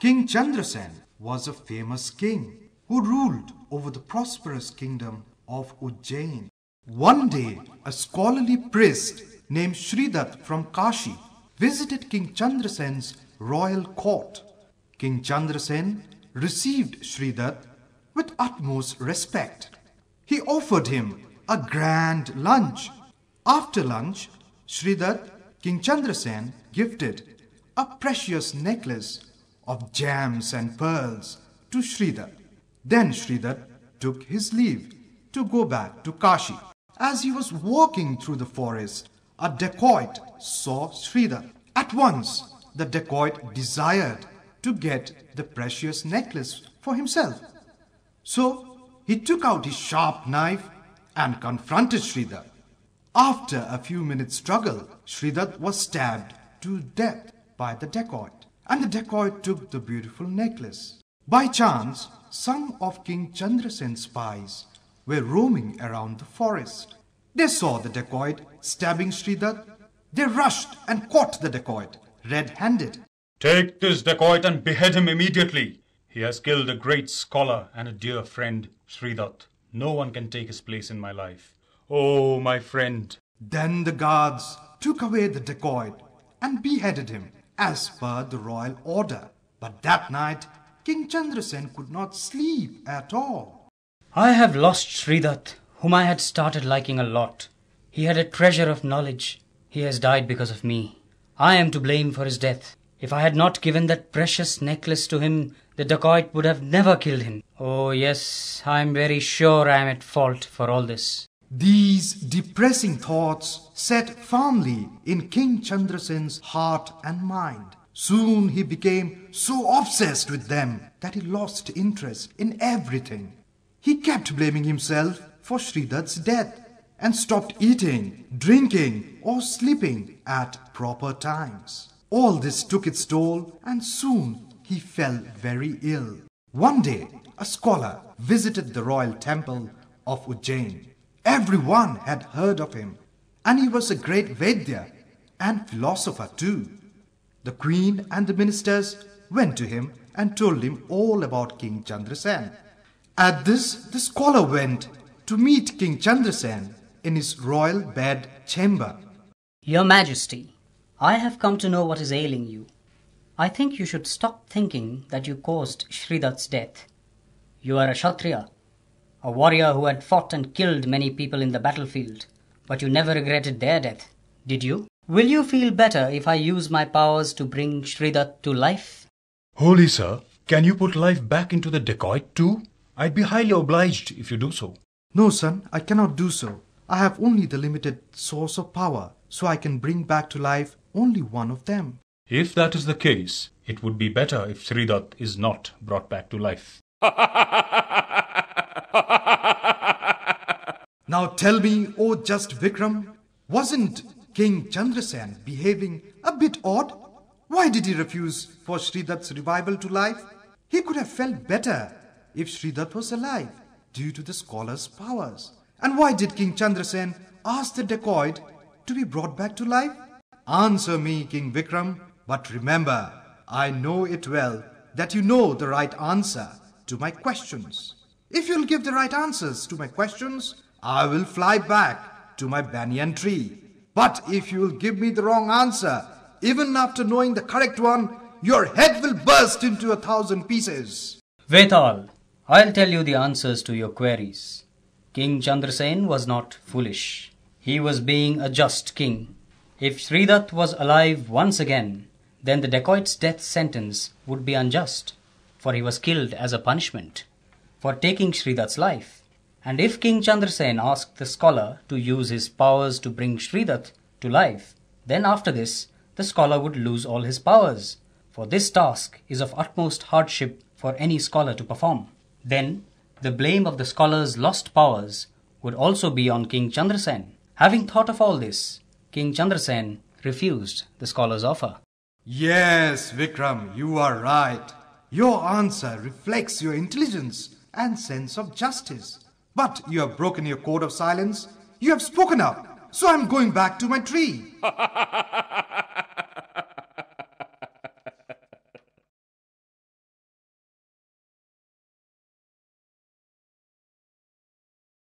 King Chandrasen was a famous king who ruled over the prosperous kingdom of Ujjain. One day, a scholarly priest named Shridat from Kashi visited King Chandrasen's royal court. King Chandrasen received Shridat with utmost respect. He offered him a grand lunch. After lunch, Shridat, King Chandrasen gifted a precious necklace of gems and pearls to Shridat. Then Shridat took his leave to go back to Kashi. As he was walking through the forest, a dacoit saw Shridat. At once, the dacoit desired to get the precious necklace for himself. So he took out his sharp knife and confronted Shridat. After a few minutes' struggle, Shridat was stabbed to death by the dacoit, and the dacoit took the beautiful necklace. By chance, some of King Chandrasen's spies were roaming around the forest. They saw the dacoit stabbing Shridat. They rushed and caught the dacoit red-handed. Take this dacoit and behead him immediately. He has killed a great scholar and a dear friend, Shridat. No one can take his place in my life. Oh, my friend. Then the guards took away the dacoit and beheaded him as per the royal order. But that night, King Chandrasen could not sleep at all. I have lost Shridat, whom I had started liking a lot. He had a treasure of knowledge. He has died because of me. I am to blame for his death. If I had not given that precious necklace to him, the dacoit would have never killed him. Oh yes, I am very sure I am at fault for all this. These depressing thoughts set firmly in King Chandrasen's heart and mind. Soon he became so obsessed with them that he lost interest in everything. He kept blaming himself for Shridat's death and stopped eating, drinking or sleeping at proper times. All this took its toll and soon he fell very ill. One day, a scholar visited the royal temple of Ujjain. Everyone had heard of him, and he was a great Vaidya and philosopher too. The queen and the ministers went to him and told him all about King Chandrasen. At this, the scholar went to meet King Chandrasen in his royal bed chamber. Your Majesty, I have come to know what is ailing you. I think you should stop thinking that you caused Shridat's death. You are a Kshatriya, a warrior who had fought and killed many people in the battlefield, but you never regretted their death, did you? Will you feel better if I use my powers to bring Shridat to life? Holy sir, can you put life back into the dacoit too? I'd be highly obliged if you do so. No, son, I cannot do so. I have only the limited source of power, so I can bring back to life only one of them. If that is the case, it would be better if Shridat is not brought back to life. Now tell me, oh just Vikram, wasn't King Chandrasen behaving a bit odd? Why did he refuse for Shridat's revival to life? He could have felt better if Shridat was alive due to the scholar's powers. And why did King Chandrasen ask the dacoit to be brought back to life? Answer me, King Vikram, but remember, I know it well that you know the right answer to my questions. If you'll give the right answers to my questions, I will fly back to my banyan tree. But if you'll give me the wrong answer, even after knowing the correct one, your head will burst into 1,000 pieces. Vetal, I'll tell you the answers to your queries. King Chandrasen was not foolish. He was being a just king. If Shridat was alive once again, then the dacoit's death sentence would be unjust, for he was killed as a punishment for taking Shridat's life. And if King Chandrasen asked the scholar to use his powers to bring Shridat to life, then after this, the scholar would lose all his powers, for this task is of utmost hardship for any scholar to perform. Then, the blame of the scholar's lost powers would also be on King Chandrasen. Having thought of all this, King Chandrasen refused the scholar's offer. Yes, Vikram, you are right. Your answer reflects your intelligence and sense of justice. But you have broken your code of silence. You have spoken up. So I'm going back to my tree.